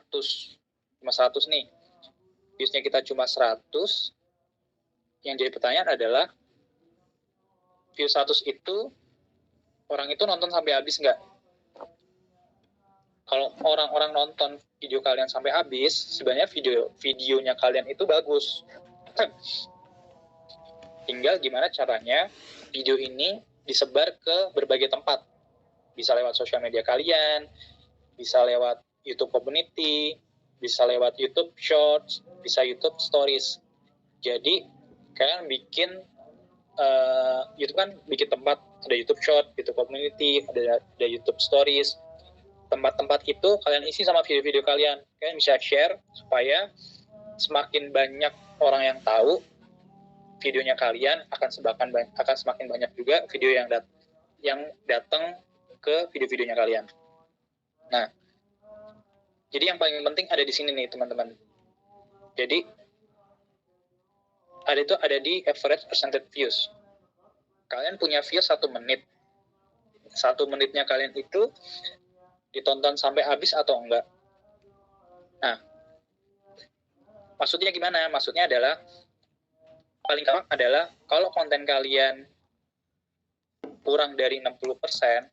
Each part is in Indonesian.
100 nih, viewsnya kita cuma 100, yang jadi pertanyaan adalah view 100 itu orang itu nonton sampai habis nggak? Kalau orang-orang nonton video kalian sampai habis, sebenarnya videonya kalian itu bagus. Tinggal gimana caranya video ini disebar ke berbagai tempat. Bisa lewat sosial media kalian, bisa lewat YouTube Community, bisa lewat YouTube Shorts, bisa YouTube Stories. Jadi kalian bikin YouTube kan bikin tempat, ada YouTube Short, YouTube Community, ada YouTube Stories. Tempat-tempat itu kalian isi sama video-video kalian. Kalian bisa share supaya semakin banyak orang yang tahu videonya kalian, akan semakin banyak juga video yang datang ke video-videonya kalian. Nah, jadi yang paling penting ada di sini nih teman-teman. Jadi ada di average percentage views. Kalian punya views 1 menit. 1 menitnya kalian itu ditonton sampai habis atau enggak. Nah, maksudnya gimana? Maksudnya adalah, paling gampang adalah kalau konten kalian kurang dari 60%,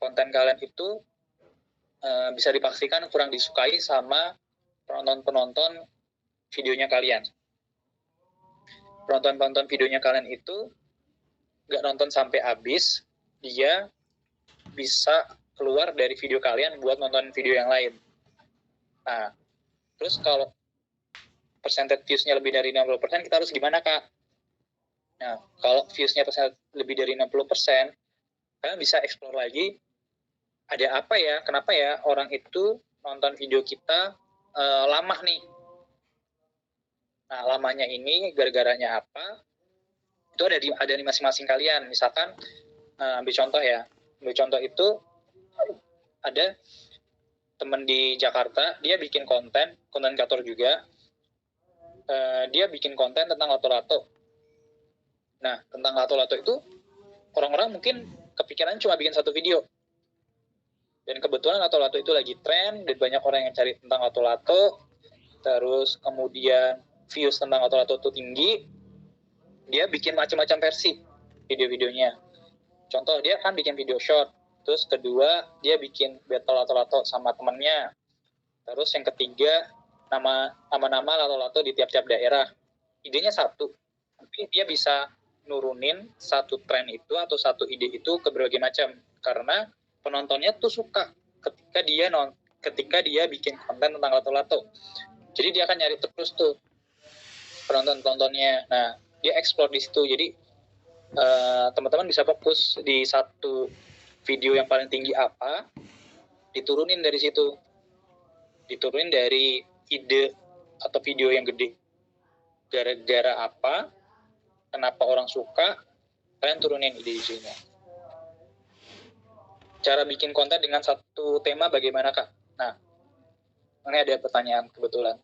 konten kalian itu bisa dipastikan kurang disukai sama penonton-penonton videonya kalian. Penonton-penonton videonya kalian itu nggak nonton sampai habis, dia bisa keluar dari video kalian buat nonton video yang lain. Nah, terus kalau percentage views-nya lebih dari 60%, kita harus gimana, Kak? Nah, kalau views-nya lebih dari 60%, kalian bisa explore lagi, ada apa ya, kenapa ya orang itu nonton video kita lama nih. Nah, lamanya ini gara-garanya apa? Itu ada di masing-masing kalian. Misalkan, ambil contoh ya. Ambil contoh itu, ada teman di Jakarta, dia bikin konten kreator juga. Dia bikin konten tentang lato-lato. Nah, tentang lato-lato itu, orang-orang mungkin kepikiran cuma bikin 1 video. Dan kebetulan lato-lato itu lagi tren, dan banyak orang yang cari tentang lato-lato. Terus kemudian views tentang lato-lato itu tinggi, dia bikin macam-macam versi video-videonya. Contoh, dia kan bikin video short. Terus kedua, dia bikin battle lato-lato sama temennya. Terus yang ketiga, nama-nama lato-lato di tiap-tiap daerah. Idenya satu, tapi dia bisa nurunin 1 tren itu atau 1 ide itu ke berbagai macam. Karena penontonnya tuh suka ketika dia bikin konten tentang lato-lato. Jadi dia akan nyari terus tuh penonton-penontonnya. Nah, dia explore di situ. Jadi teman-teman bisa fokus di 1 video yang paling tinggi apa, diturunin dari situ. Diturunin dari ide atau video yang gede. Gara-gara apa, kenapa orang suka, kalian turunin ide isinya. Cara bikin konten dengan 1 tema bagaimana, Kak? Nah, ini ada pertanyaan kebetulan.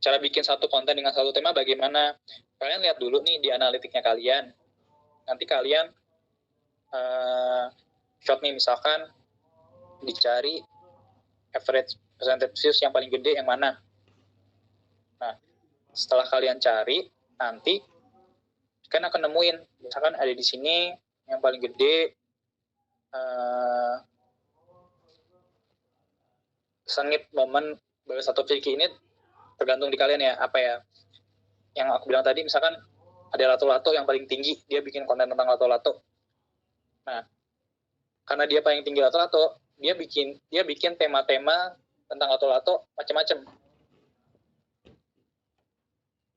Cara bikin 1 konten dengan 1 tema bagaimana? Kalian lihat dulu nih di analitiknya kalian. Nanti kalian shot nih, misalkan dicari average percentage views yang paling gede yang mana. Nah, setelah kalian cari, nanti kan akan nemuin, misalkan ada di sini yang paling gede sengit momen baru 1 Vicky ini, tergantung di kalian ya, apa ya. Yang aku bilang tadi, misalkan ada lato-lato yang paling tinggi, dia bikin konten tentang lato-lato. Nah, karena dia paling tinggi lato-lato, dia bikin tema-tema tentang lato-lato macam-macam.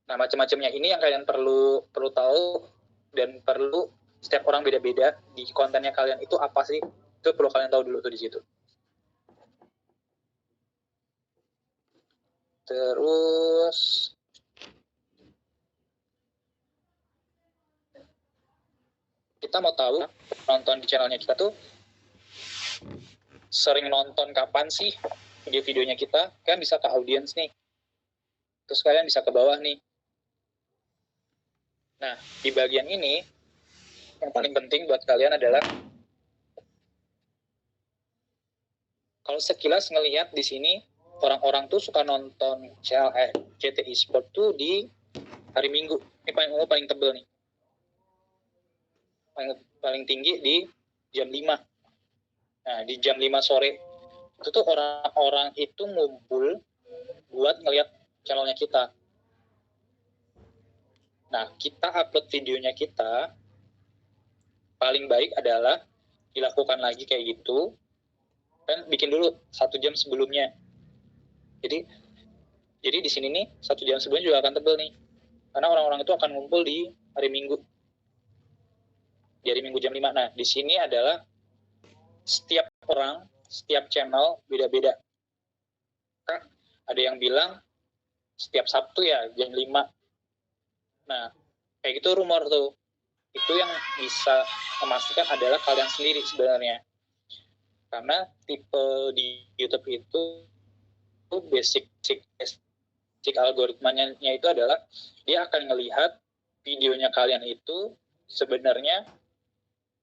Nah, macam-macamnya ini yang kalian perlu tahu, dan perlu, setiap orang beda-beda di kontennya kalian itu apa sih, itu perlu kalian tahu dulu tuh di situ. Terus kita mau tahu nonton di channelnya kita tuh sering nonton kapan sih video-videonya kita. Kalian bisa ke audience nih, terus kalian bisa ke bawah nih. Nah, di bagian ini yang paling penting buat kalian adalah kalau sekilas ngelihat di sini orang-orang tuh suka nonton CTI Sport tuh di hari Minggu. Ini paling tebel nih. Paling tinggi di jam 5. Nah, di jam 5 sore itu tuh orang-orang itu ngumpul buat ngelihat channelnya kita. Nah, kita upload videonya kita, paling baik adalah dilakukan lagi kayak gitu, kan bikin dulu 1 jam sebelumnya. Jadi di sini nih 1 jam sebelumnya juga akan tebel nih, karena orang-orang itu akan ngumpul di hari Minggu, di hari Minggu jam 5. Nah, di sini adalah setiap orang, setiap channel beda-beda. Kak, ada yang bilang setiap Sabtu ya jam 5. Nah, kayak gitu rumor tuh. Itu yang bisa memastikan adalah kalian sendiri sebenarnya. Karena tipe di YouTube itu basic algoritmanya itu adalah dia akan melihat videonya kalian itu sebenarnya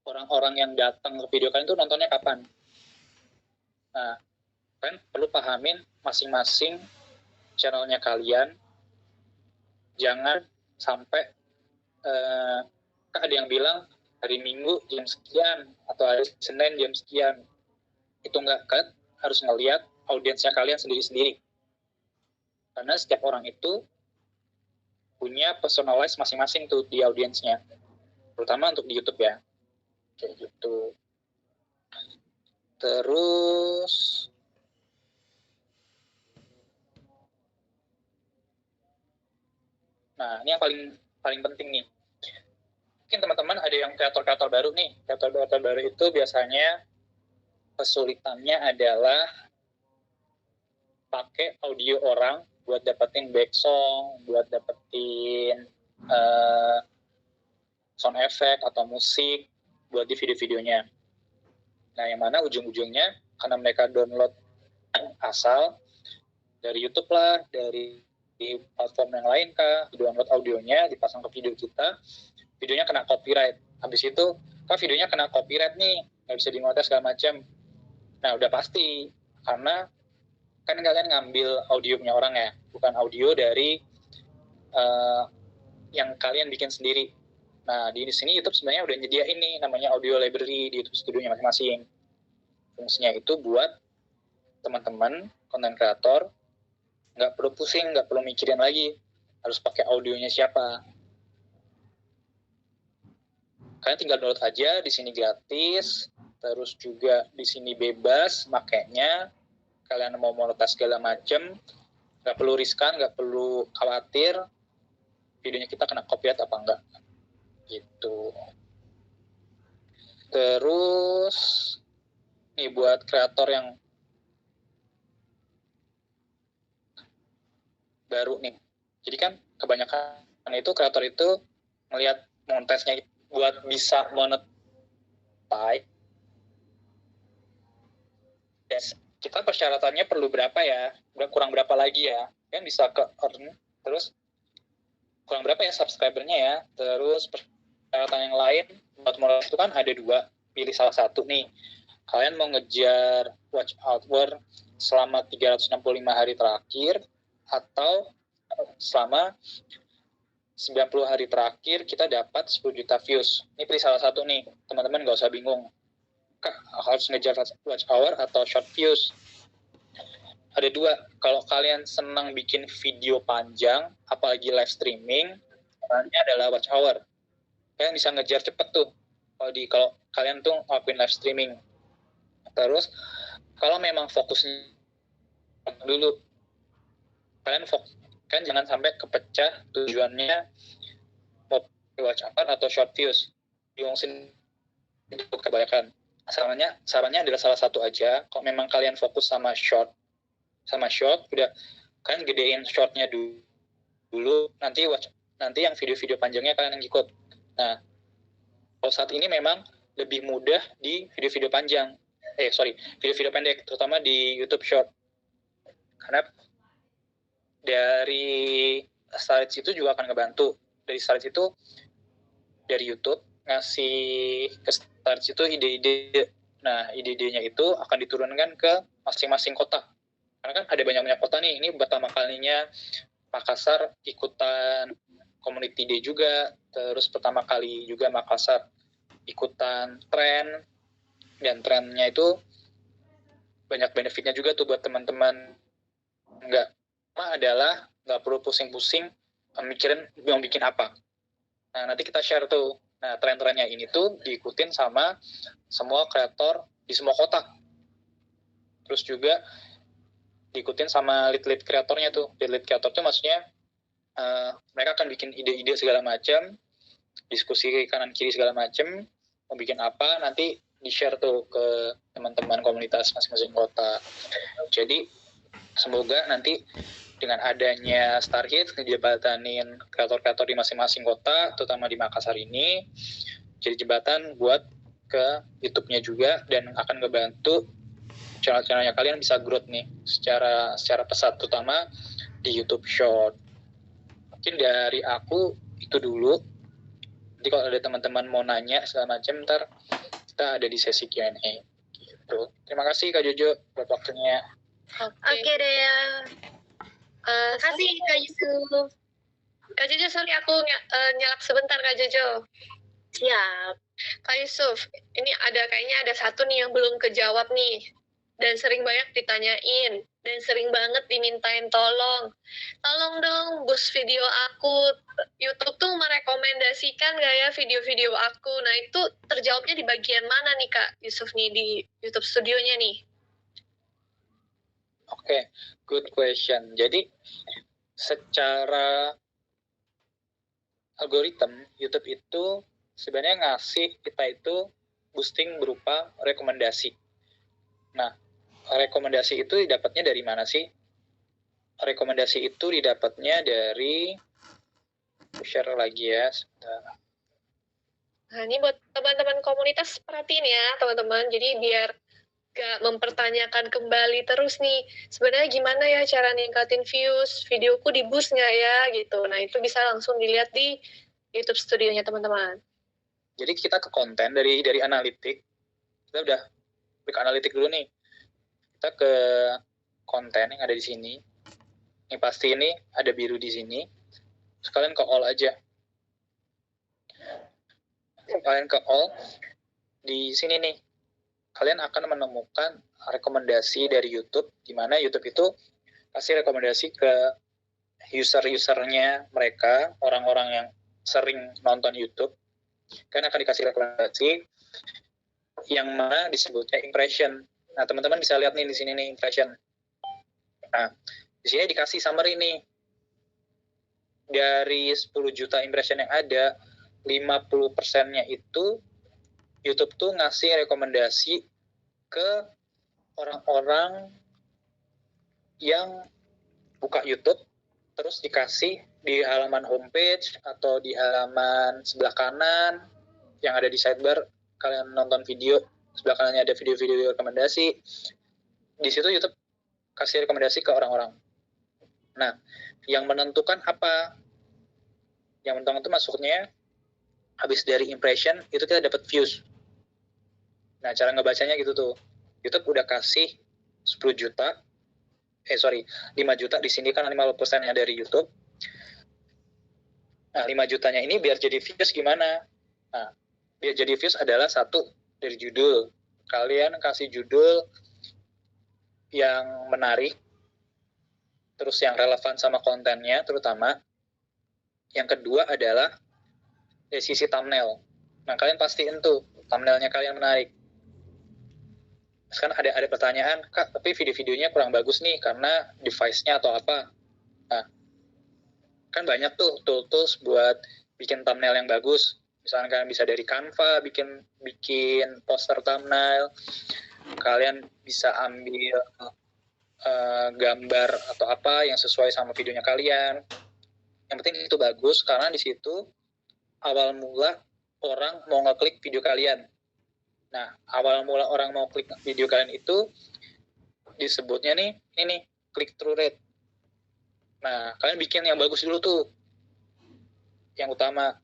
orang-orang yang datang ke video kalian itu nontonnya kapan. Nah, kan perlu pahamin masing-masing channelnya kalian. Jangan sampai ada yang bilang hari Minggu jam sekian atau hari Senin jam sekian. Itu enggak, kan harus ngelihat audiensnya kalian sendiri-sendiri. Karena setiap orang itu punya personalize masing-masing tuh di audiensnya. Terutama untuk di YouTube ya. Kayak gitu. Terus nah, ini yang paling penting nih. Mungkin teman-teman ada yang kreator-kreator baru nih. Kreator-kreator baru itu biasanya kesulitannya adalah pakai audio orang buat dapetin back song, buat dapetin sound effect atau musik buat di video-videonya. Nah, yang mana ujung-ujungnya karena mereka download asal dari YouTube lah, dari platform yang lain kah, download audionya, dipasang ke video kita, videonya kena copyright. Habis itu, kak videonya kena copyright nih, nggak bisa dimonetisasi segala macam. Nah, udah pasti, karena kan kalian ngambil audio punya orang ya, bukan audio dari yang kalian bikin sendiri. Nah, di sini YouTube sebenarnya udah nyediain ini, namanya audio library di YouTube studionya masing-masing. Fungsinya itu buat teman-teman, konten kreator, nggak perlu pusing, nggak perlu mikirin lagi harus pakai audionya siapa. Kalian tinggal download aja, di sini gratis, terus juga di sini bebas makainya. Kalian mau monetas segala macam, nggak perlu riskan, nggak perlu khawatir videonya kita kena copyright apa enggak. Gitu. Terus nih buat kreator yang baru nih. Jadi kan kebanyakan itu kreator itu melihat monetisnya buat bisa monetize. Yes. Kita persyaratannya perlu berapa ya? Kurang berapa lagi ya? Kan bisa ke earn. Terus kurang berapa ya subscribernya ya? Terus persyaratan yang lain buat monetize itu kan ada 2. Pilih salah satu nih. Kalian mau ngejar watch hour selama 365 hari terakhir atau selama 90 hari terakhir kita dapat 10 juta views. Ini pilih salah satu nih, teman-teman nggak usah bingung. Kak, harus ngejar watch hour atau short views? Ada 2. Kalau kalian senang bikin video panjang, apalagi live streaming, caranya adalah watch hour. Kalian bisa ngejar cepet tuh. Kalau kalian tuh ngelakuin live streaming. Terus, kalau memang fokusnya dulu, kalian jangan sampai kepecah tujuannya mau watch hour atau short views. Diungsin itu kebanyakan. Sarannya adalah salah satu aja. Kalau memang kalian fokus sama short, udah kalian gedein shortnya dulu. Nanti yang video-video panjangnya kalian yang ikut. Nah, kalau saat ini memang lebih mudah di video-video panjang. Video-video pendek, terutama di YouTube Short. Karena dari storage itu juga akan ngebantu. Dari storage itu, dari YouTube, ngasih ke storage itu ide-ide. Nah, ide-idenya itu akan diturunkan ke masing-masing kota. Karena kan ada banyak-banyak kota nih, ini pertama kalinya Makassar ikutan Community Day juga, terus pertama kali juga Makassar ikutan tren, dan trennya itu banyak benefitnya juga tuh buat teman-teman. Nggak perlu pusing-pusing mikirin mau bikin apa. Nah, nanti kita share tuh. Nah, tren-trennya ini tuh diikutin sama semua kreator di semua kota. Terus juga diikutin sama lead kreatornya tuh. Lead kreator tuh maksudnya mereka akan bikin ide-ide segala macam, diskusi kanan kiri segala macam, mau bikin apa, nanti di-share tuh ke teman-teman komunitas masing-masing kota. Jadi semoga nanti dengan adanya Star Hits ngejebatanin kreator-kreator di masing-masing kota, terutama di Makassar ini, jadi jembatan buat ke YouTube-nya juga, dan akan ngebantu channel-channelnya kalian bisa growth nih secara pesat, terutama di YouTube Short. Mungkin dari aku itu dulu. Nanti kalau ada teman-teman mau nanya segala macam, ntar kita ada di sesi Q&A. Gitu. Terima kasih Kak Jojo buat waktunya. Oke deh ya. Kasih Kak Yusuf. Kak Jojo, sorry aku nyelak sebentar Kak Jojo. Siap. Kak Yusuf, ini kayaknya ada satu nih yang belum kejawab nih. Dan sering banyak ditanyain. Dan sering banget dimintain tolong. Tolong dong, boost video aku. YouTube tuh merekomendasikan gak ya video-video aku. Nah itu terjawabnya di bagian mana nih Kak Yusuf nih di YouTube studionya nih? Oke, good question. Jadi secara algoritma YouTube itu sebenarnya ngasih kita itu boosting berupa rekomendasi. Nah, rekomendasi itu didapatnya dari mana sih? Rekomendasi itu didapatnya dari, share lagi ya. Nah, ini buat teman-teman komunitas perhatiin ya, teman-teman. Jadi biar gak mempertanyakan kembali terus nih, sebenarnya gimana ya cara ningkatin views, videoku di boost nggak ya, gitu. Nah, itu bisa langsung dilihat di YouTube studionya teman-teman. Jadi kita ke konten dari analitik. Kita udah klik analitik dulu nih. Kita ke konten yang ada di sini. Ini pasti ini ada biru di sini. Sekalian ke all aja. Kalian ke all. Di sini nih, kalian akan menemukan rekomendasi dari YouTube, di mana YouTube itu kasih rekomendasi ke user-usernya mereka, orang-orang yang sering nonton YouTube, kan akan dikasih rekomendasi yang mana disebutnya impression. Nah, teman-teman bisa lihat nih di sini nih impression. Nah, di sini dikasih summary nih. Dari 10 juta impression yang ada, 50%-nya itu YouTube tuh ngasih rekomendasi ke orang-orang yang buka YouTube, terus dikasih di halaman homepage atau di halaman sebelah kanan yang ada di sidebar, kalian nonton video, sebelah kanannya ada video-video rekomendasi. Di situ YouTube kasih rekomendasi ke orang-orang. Nah, yang menentukan apa? Yang menentukan itu maksudnya habis dari impression itu kita dapat views. Nah, cara ngebacanya gitu tuh. YouTube udah kasih 10 juta, 5 juta di sini kan 50% yang dari YouTube. Nah, 5 jutanya ini biar jadi views gimana? Nah, biar jadi views adalah satu dari judul. Kalian kasih judul yang menarik, terus yang relevan sama kontennya terutama. Yang kedua adalah dari sisi thumbnail. Nah, kalian pastiin tuh thumbnailnya kalian menarik. Sekarang ada pertanyaan, Kak, tapi video-videonya kurang bagus nih karena device-nya atau apa. Nah, kan banyak tuh tools buat bikin thumbnail yang bagus. Misalnya kalian bisa dari Canva bikin poster thumbnail. Kalian bisa ambil gambar atau apa yang sesuai sama videonya kalian. Yang penting itu bagus karena di situ awal mula orang mau ngeklik video kalian. Nah, awal mula orang mau klik video kalian itu disebutnya nih, ini click through rate. Nah, kalian bikin yang bagus dulu tuh. Yang utama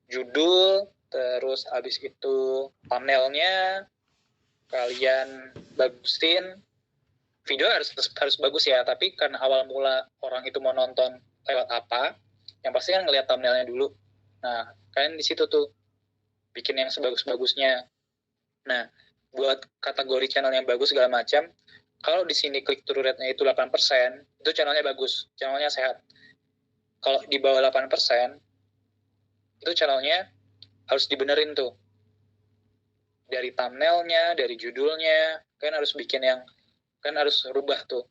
judul, terus habis itu thumbnailnya kalian bagusin, video harus bagus ya, tapi karena awal mula orang itu mau nonton lewat apa, yang pasti kan ngeliat thumbnailnya dulu. Nah, kalian di situ tuh bikin yang sebagus-bagusnya. Nah, buat kategori channel yang bagus segala macam, kalau di sini click through rate-nya itu 8%, itu channelnya bagus, channelnya sehat. Kalau di bawah 8%, itu channelnya harus dibenerin tuh. Dari thumbnailnya, dari judulnya, kalian harus bikin yang, kan harus rubah tuh.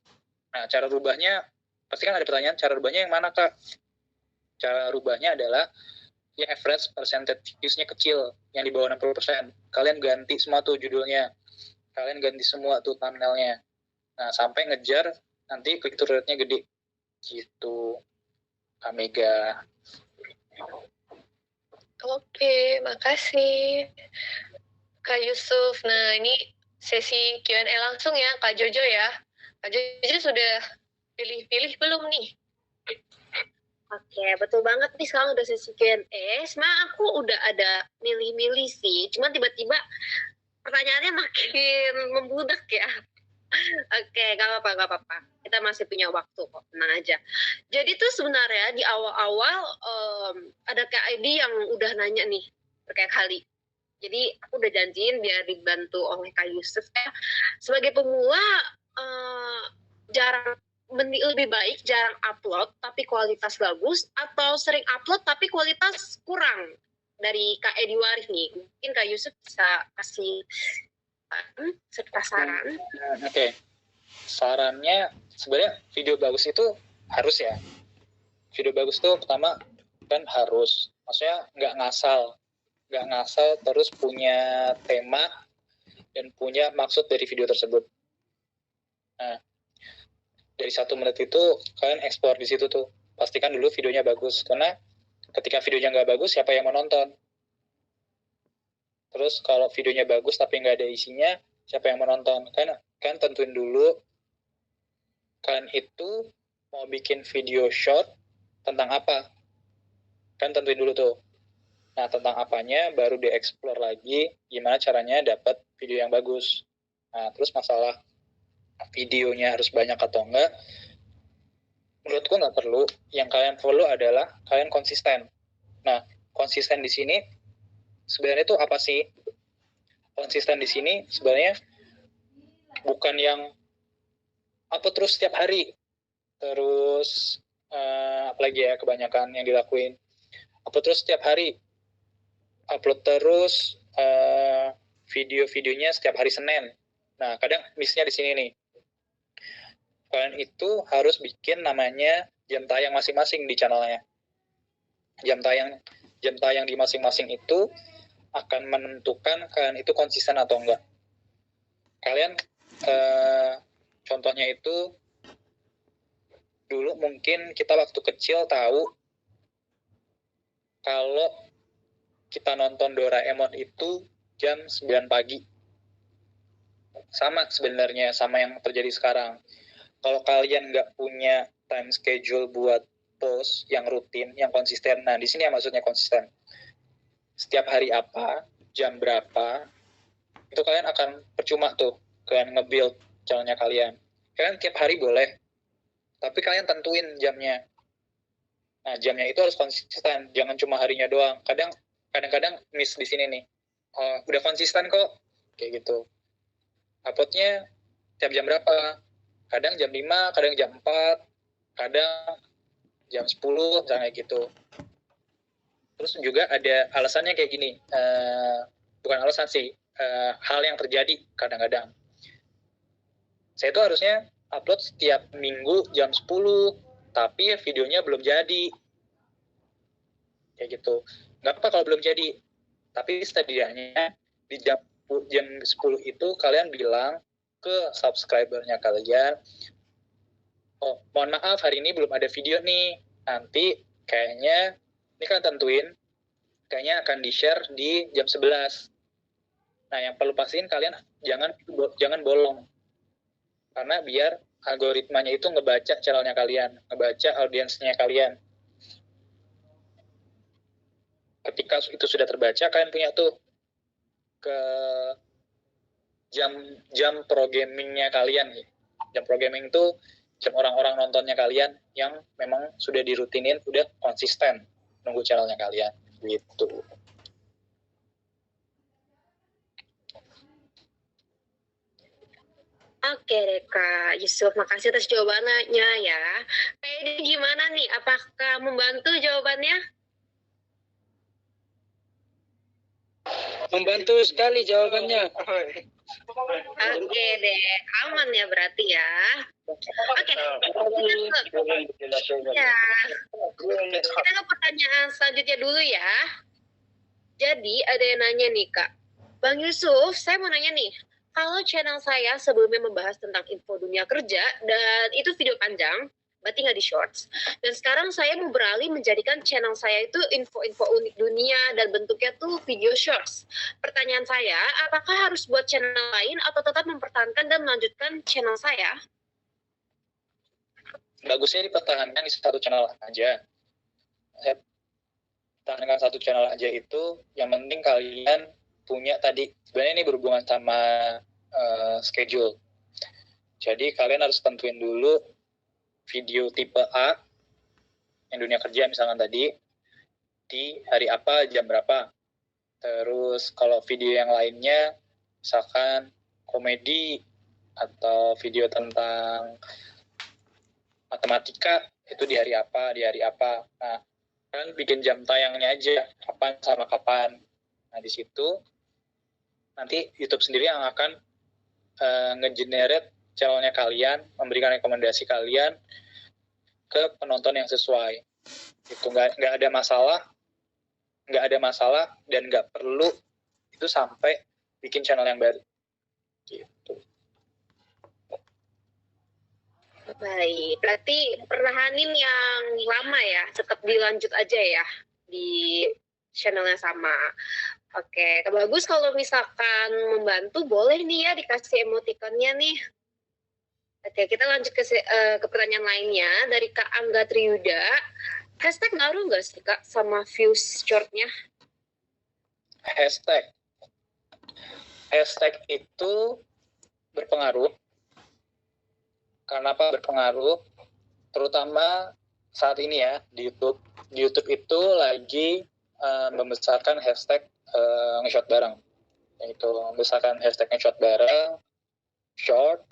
Nah, cara rubahnya, pasti kan ada pertanyaan, cara rubahnya yang mana, Kak? Cara rubahnya adalah yang average percentage views-nya kecil, yang di bawah 60%. Kalian ganti semua tuh judulnya. Kalian ganti semua tuh thumbnailnya. Nah, sampai ngejar nanti click-through rate-nya gede. Gitu, Kak Mega. Oke, makasih Kak Yusuf. Nah, ini sesi Q&A langsung ya, Kak Jojo ya. Kak Jojo sudah pilih-pilih belum nih? Oke, betul banget nih, sekarang udah sesi Q&A. Sebenarnya aku udah ada milih-milih sih, cuma tiba-tiba pertanyaannya makin membludak ya. Oke, gak apa-apa. Kita masih punya waktu kok, tenang aja. Jadi tuh sebenarnya di awal-awal ada kayak ID yang udah nanya nih, berkali-kali. Jadi aku udah janjiin biar dibantu oleh Kak Yusuf ya. Sebagai pemula, lebih baik jarang upload tapi kualitas bagus, atau sering upload tapi kualitas kurang? Dari Kak Edi Warif nih, mungkin Kak Yusuf bisa kasih serta saran. Oke. Sarannya sebenarnya video bagus itu harus ya. Video bagus tuh pertama kan harus, maksudnya nggak ngasal terus punya tema dan punya maksud dari video tersebut. Nah, dari 1 menit itu kalian explore di situ tuh. Pastikan dulu videonya bagus, karena ketika videonya nggak bagus, siapa yang mau nonton? Terus kalau videonya bagus tapi nggak ada isinya, siapa yang mau nonton? Kan tentuin dulu kalian itu mau bikin video short tentang apa. Kan tentuin dulu tuh. Nah, tentang apanya baru dieksplor lagi gimana caranya dapat video yang bagus. Nah, terus masalah videonya harus banyak atau enggak, menurutku nggak perlu. Yang kalian perlu adalah kalian konsisten. Nah, konsisten di sini sebenarnya itu apa sih? Konsisten di sini sebenarnya bukan yang upload terus setiap hari. Terus apalagi ya kebanyakan yang dilakuin. Upload terus setiap hari. Upload terus video-videonya setiap hari Senin. Nah, kadang miss-nya di sini nih. Kalian itu harus bikin namanya jam tayang masing-masing di channelnya. Jam tayang di masing-masing itu akan menentukan kalian itu konsisten atau enggak. Kalian contohnya itu dulu mungkin kita waktu kecil tahu kalau kita nonton Doraemon itu jam 9 pagi. Sama sebenarnya sama yang terjadi sekarang. Kalau kalian nggak punya time schedule buat post yang rutin, yang konsisten, nah di sini yang maksudnya konsisten. Setiap hari apa, jam berapa, itu kalian akan percuma tuh, kalian nge-build channelnya kalian. Kalian tiap hari boleh, tapi kalian tentuin jamnya. Nah, jamnya itu harus konsisten, jangan cuma harinya doang. Kadang-kadang miss di sini nih. Oh, udah konsisten kok, kayak gitu. Uploadnya tiap jam berapa? Kadang jam 5, kadang jam 4, kadang jam 10, misalnya gitu. Terus juga ada alasannya kayak gini, bukan alasan sih, hal yang terjadi kadang-kadang. Saya tuh harusnya upload setiap minggu jam 10, tapi videonya belum jadi. Kayak gitu. Nggak apa kalau belum jadi, tapi setidaknya di jam 10 itu kalian bilang ke subscribernya kalian, oh mohon maaf hari ini belum ada video nih, nanti kayaknya ini kan tentuin kayaknya akan di-share di jam 11. Nah, yang perlu pastiin kalian jangan bolong, karena biar algoritmanya itu ngebaca channelnya kalian, ngebaca audiensnya kalian. Ketika itu sudah terbaca, kalian punya tuh ke jam programmingnya kalian. Jam programming itu jam orang-orang nontonnya kalian yang memang sudah dirutinin, udah konsisten nunggu channelnya kalian gitu. Oke deh Kak Yusuf, makasih atas jawabannya ya. Ini gimana nih? Apakah membantu jawabannya? Membantu sekali jawabannya. Oke deh, aman ya berarti ya. Oke, ya. Kita ke pertanyaan selanjutnya dulu ya. Jadi ada yang nanya nih Kak, Bang Yusuf, saya mau nanya nih, kalau channel saya sebelumnya membahas tentang info dunia kerja dan itu video panjang, berarti nggak di shorts. Dan sekarang saya mau beralih menjadikan channel saya itu info-info unik dunia dan bentuknya tuh video shorts. Pertanyaan saya, apakah harus buat channel lain atau tetap mempertahankan dan melanjutkan channel saya? Bagusnya dipertahankan di satu channel aja. Saya pertahankan satu channel aja itu, yang penting kalian punya tadi, sebenarnya ini berhubungan sama schedule. Jadi kalian harus tentuin dulu video tipe A yang dunia kerja misalkan tadi di hari apa, jam berapa. Terus kalau video yang lainnya misalkan komedi atau video tentang matematika itu di hari apa, di hari apa. Nah, kalian bikin jam tayangnya aja, kapan sama kapan. Nah, di situ nanti YouTube sendiri yang akan nge-generate channelnya kalian, memberikan rekomendasi kalian ke penonton yang sesuai. Itu nggak ada masalah, dan nggak perlu itu sampai bikin channel yang baru. Gitu. Baik, berarti pertahanin yang lama ya, tetap dilanjut aja ya di channelnya sama. Oke, bagus kalau misalkan membantu, boleh nih ya dikasih emotikonnya nih. Oke, kita lanjut ke pertanyaan lainnya dari Kak Angga Triyuda. Hashtag ngaruh nggak sih Kak sama views shortnya? Hashtag itu berpengaruh. Kenapa berpengaruh? Terutama saat ini ya di YouTube. Di YouTube itu lagi membesarkan hashtag nge-shot bareng. Yaitu membesarkan hashtag nge-shot bareng, short,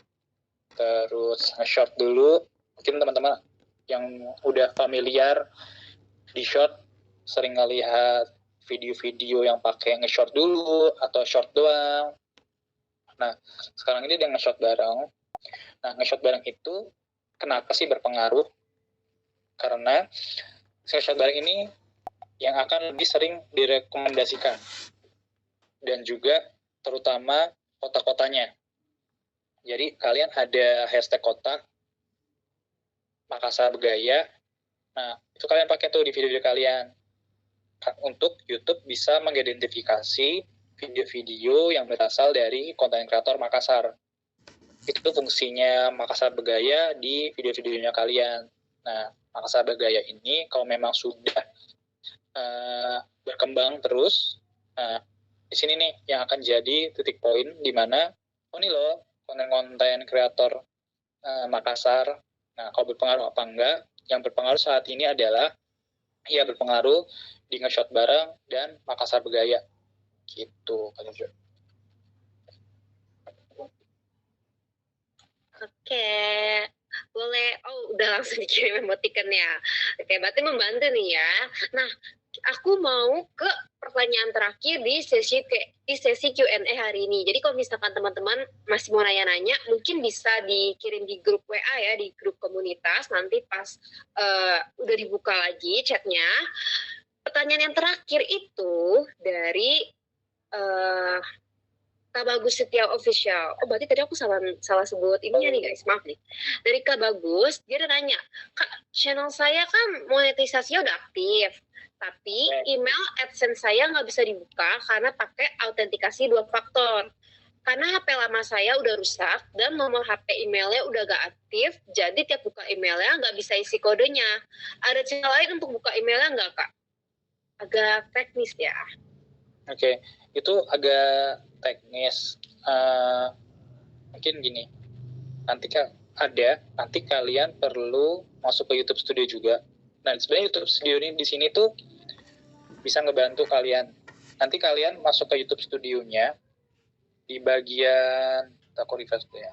terus nge-short dulu. Mungkin teman-teman yang udah familiar di short sering ngelihat video-video yang pakai nge-short dulu atau short doang. Nah, sekarang ini dia nge-short bareng. Nah, nge-short bareng itu kenapa sih berpengaruh? Karena nge-shot bareng ini yang akan lebih sering direkomendasikan. Dan juga terutama kota-kotanya. Jadi kalian ada hashtag kota, Makassar Bergaya. Nah, itu kalian pakai tuh di video-video kalian. Untuk YouTube bisa mengidentifikasi video-video yang berasal dari konten kreator Makassar. Itu fungsinya Makassar Bergaya di video-videonya kalian. Nah, Makassar Bergaya ini kalau memang sudah berkembang terus, di sini nih yang akan jadi titik poin di mana, oh ini loh konten-konten kreator Makassar. Nah, kalau berpengaruh apa enggak? Yang berpengaruh saat ini adalah ya berpengaruh di nge-shot bareng dan Makassar Bergaya. Gitu, Kak Jojo. Oke, boleh. Oh, udah langsung dikirim emotikonnya. Oke, berarti membantu nih ya. Nah, aku mau ke pertanyaan terakhir di sesi Q&A hari ini. Jadi kalau misalkan teman-teman masih mau nanya-nanya, mungkin bisa dikirim di grup WA ya, di grup komunitas. Nanti pas udah dibuka lagi chatnya. Pertanyaan yang terakhir itu dari Kak Bagus Setia Official. Oh, berarti tadi aku salah sebut ininya nih guys, maaf nih. Dari Kak Bagus, dia udah nanya, Kak, channel saya kan monetisasinya udah aktif, tapi email AdSense saya nggak bisa dibuka karena pakai autentikasi 2 faktor. Karena HP lama saya udah rusak dan nomor HP emailnya udah gak aktif, jadi tiap buka emailnya nggak bisa isi kodenya. Ada cara lain untuk buka emailnya nggak, Kak? Agak teknis ya. Oke, itu agak teknis. Mungkin gini, nanti Kak ada, nanti kalian perlu masuk ke YouTube Studio juga. Nah, sebenarnya YouTube Studio ini di sini tuh bisa ngebantu kalian. Nanti kalian masuk ke YouTube Studio-nya, di bagian, aku refresh dulu ya.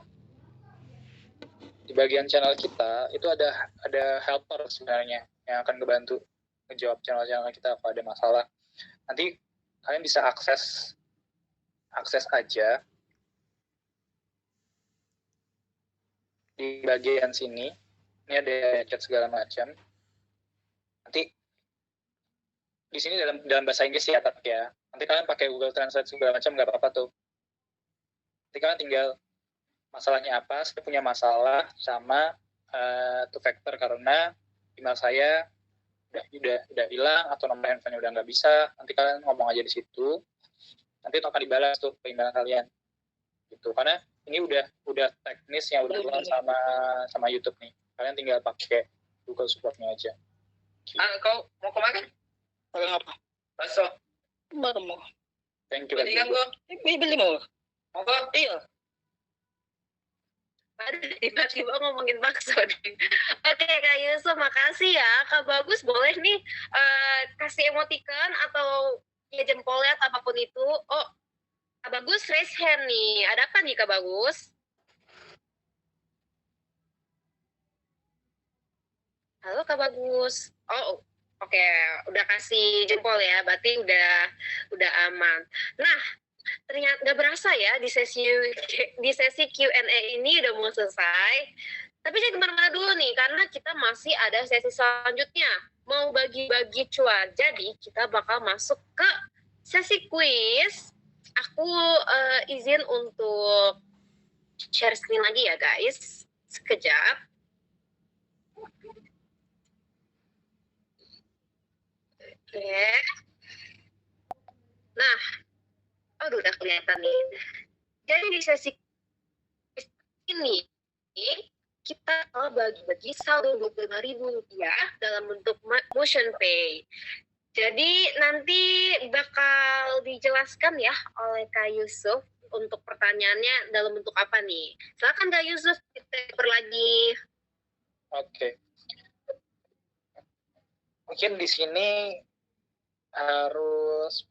Di bagian channel kita itu ada helper sebenarnya yang akan ngebantu ngejawab channel-channel kita kalau ada masalah. Nanti kalian bisa akses aja di bagian sini. Ini ada chat segala macam. Nanti di sini dalam bahasa Inggris ya, tapi ya. Nanti kalian pakai Google Translate segala macam nggak apa-apa tuh. Nanti kalian tinggal masalahnya apa, saya punya masalah sama two factor karena email saya udah hilang atau nomor handphone udah nggak bisa. Nanti kalian ngomong aja di situ, nanti itu akan dibalas tuh ke email kalian gitu. Karena ini udah teknis yang udah keluar sama YouTube nih, kalian tinggal pakai Google Supportnya aja. Kau mau kemana? Makan apa? Bakso. Mau. Thank you. Beli kan gua? Beli mau. Mau kok? Iya. Aduh, tiba-tiba ngomongin bakso nih. Oke, Kak Yusuf, makasih ya. Kak Bagus, boleh nih kasih emoticon atau ya jempolnya atau apapun itu. Oh, Kak Bagus raise hand nih. Ada apa nih Kak Bagus? Halo Kak Bagus. Oh, oke. Udah kasih jempol ya. Berarti udah aman. Nah, ternyata nggak berasa ya di sesi Q&A ini udah mau selesai. Tapi jangan kemana-mana dulu nih, karena kita masih ada sesi selanjutnya. Mau bagi-bagi cuan. Jadi kita bakal masuk ke sesi quiz. Aku izin untuk share screen lagi ya guys. Sekejap. Oke. Nah, aduh udah kelihatan nih. Jadi di sesi ini kita bagi-bagi saldo Rp25.000 dalam bentuk motion pay. Jadi nanti bakal dijelaskan ya oleh Kak Yusuf untuk pertanyaannya dalam bentuk apa nih. Silakan Kak Yusuf, kita lagi. Oke. Mungkin di sini harus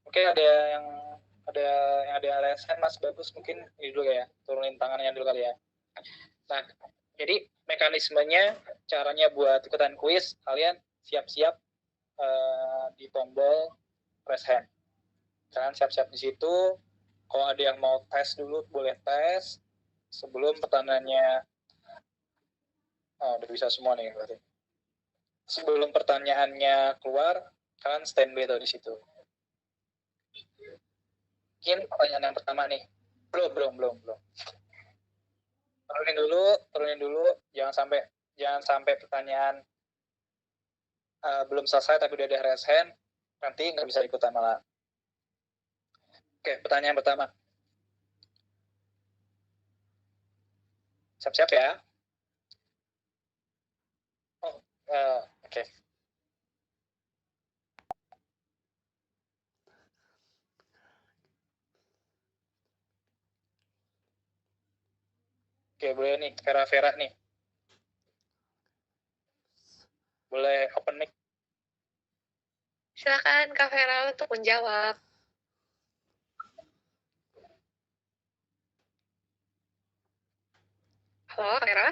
ada yang ada LSM Mas Bagus, mungkin ini dulu ya, turunin tangannya dulu kali ya. Nah, jadi mekanismenya, caranya buat ikutan kuis, kalian siap-siap di tombol press hand. Kalian siap-siap di situ. Kalau ada yang mau tes dulu, boleh tes sebelum pertanyaannya. Udah bisa semua nih berarti. Sebelum pertanyaannya keluar, kalian standby tuh di situ. Mungkin pertanyaan yang pertama nih. Belum. Turunin dulu. Jangan sampai pertanyaan belum selesai tapi udah ada raise hand, nanti nggak bisa ikutan malah. Oke, pertanyaan pertama. Siap-siap ya. Oke. Oke, boleh nih, Vera nih. Boleh open mic. Silakan Kak Vera untuk menjawab. Halo, Kak Vera?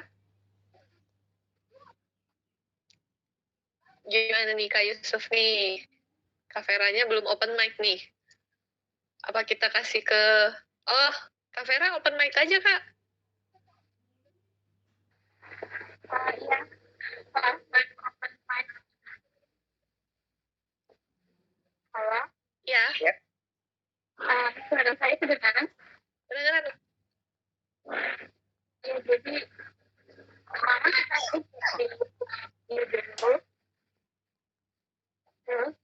Gimana nih Kak Yusuf nih? Kak Veranya belum open mic nih. Apa kita kasih ke... Oh, Kak Vera open mic aja, Kak. Iya. Halo? Ya. Ya. Suara saya kedengaran? Kedengaran. Ya, jadi terus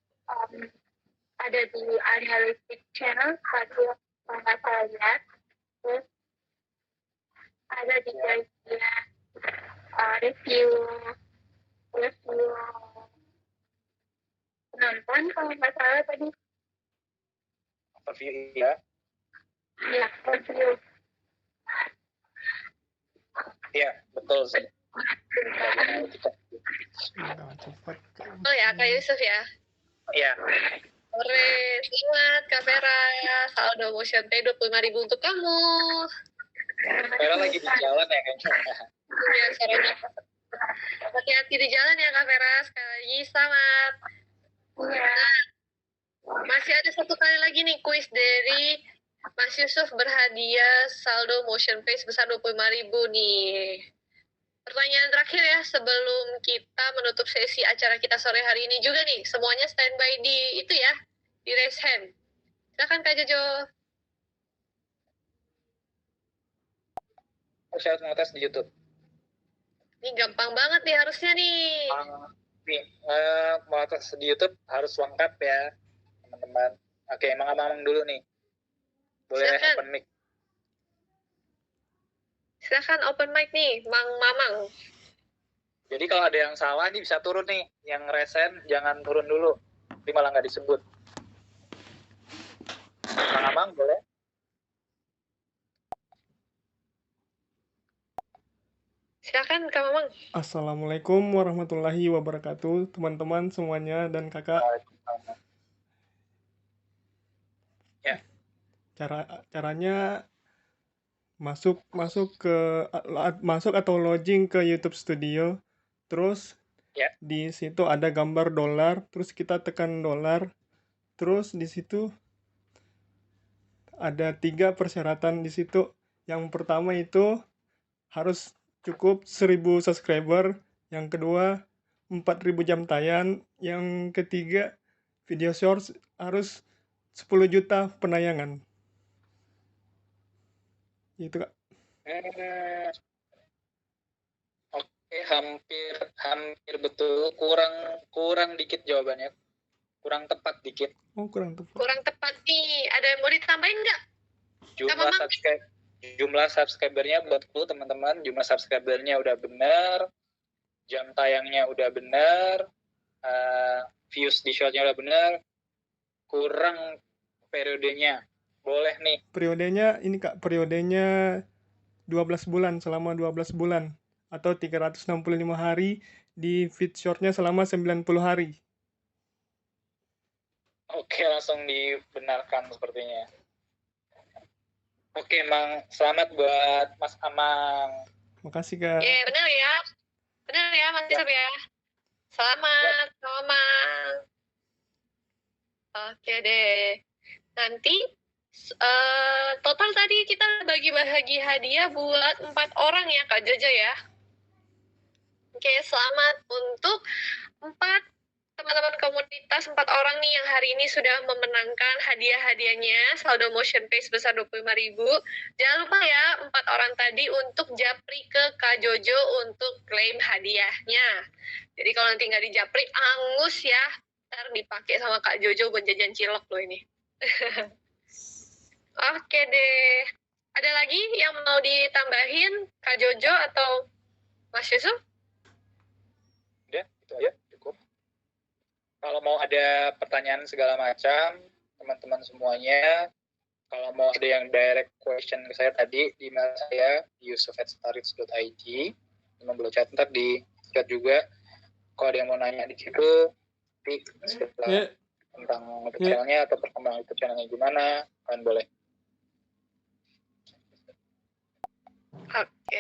ada di Analytics Channel tadi nggak salah lihat, terus ada di bagian review penonton kalau nggak salah tadi. Review ya. Ya, review. Iya, betul sih. Cepat. Oh ya, Kak Yusuf ya. Iya. Sore, selamat Kak Vera. Saldo Motion Pay 25.000 untuk kamu. Vera lagi di jalan ya kayaknya. Ya, suaranya. Hati-hati di jalan ya Kak Vera. Sekali lagi selamat. Nah, masih ada satu kali lagi nih kuis dari Mas Yusuf berhadiah saldo Motion Pay sebesar 25.000 nih. Pertanyaan terakhir ya sebelum kita menutup sesi acara kita sore hari ini juga nih. Semuanya standby di itu ya, di raise hand. Silakan Kak Jojo. Saya harus ngetes di YouTube. Ini gampang banget nih harusnya nih. Nih, mau tes di YouTube harus lengkap ya, teman-teman. Oke, Mang dulu nih. Boleh Silakan. open mic. Silakan open mic nih, Mang Mamang. Jadi kalau ada yang salah nih bisa turun nih. Yang resen jangan turun dulu. Tapi malah nggak disebut. Mang boleh? Silakan Kak Mamang. Assalamualaikum warahmatullahi wabarakatuh, teman-teman semuanya dan kakak. Ya. Caranya masuk atau login ke YouTube Studio, terus Ya. di situ ada gambar dolar, terus kita tekan dolar, terus di situ ada 3 persyaratan di situ. Yang pertama itu harus cukup 1.000 subscriber, yang kedua 4.000 jam tayang, yang ketiga video shorts harus 10 juta penayangan. Itu Kak. Oke, hampir betul. Kurang dikit jawabannya. Kurang tepat dikit. Oh, kurang tepat. Kurang tepat nih. Ada yang mau ditambahin nggak? Jumlah subscribernya buat lu teman-teman, jumlah subscribernya udah benar, jam tayangnya udah benar, views di shortnya udah benar, kurang periodenya. Boleh nih. Periodenya ini Kak, periodenya 12 bulan, selama 12 bulan. Atau 365 hari, di feed shortnya selama 90 hari. Oke, langsung dibenarkan sepertinya. Oke, Mang. Selamat buat Mas Amang. Makasih Kak. Benar ya. Benar ya, Mas Yusuf ya. Selamat, Mamang. Oke deh. Nanti total tadi kita bagi-bagi hadiah buat 4 orang ya Kak Jojo ya. Oke, selamat untuk 4 teman-teman komunitas, 4 orang nih yang hari ini sudah memenangkan hadiah-hadiahnya saldo Motion Pay sebesar 25.000. Jangan lupa ya 4 orang tadi untuk japri ke Kak Jojo untuk klaim hadiahnya. Jadi kalau nanti nggak dijapri, angus ya. Ntar dipakai sama Kak Jojo buat jajan cilok loh ini. Oke deh. Ada lagi yang mau ditambahin Kak Jojo atau Mas Yusuf? Udah, itu aja cukup. Kalau mau ada pertanyaan segala macam, teman-teman semuanya, kalau mau ada yang direct question ke saya tadi, di email saya, yusuf@starits.id, teman boleh chat, ntar di chat juga. Kalau ada yang mau nanya di situ, tentang YouTube channelnya atau perkembangan YouTube channelnya gimana, kalian boleh. Oke.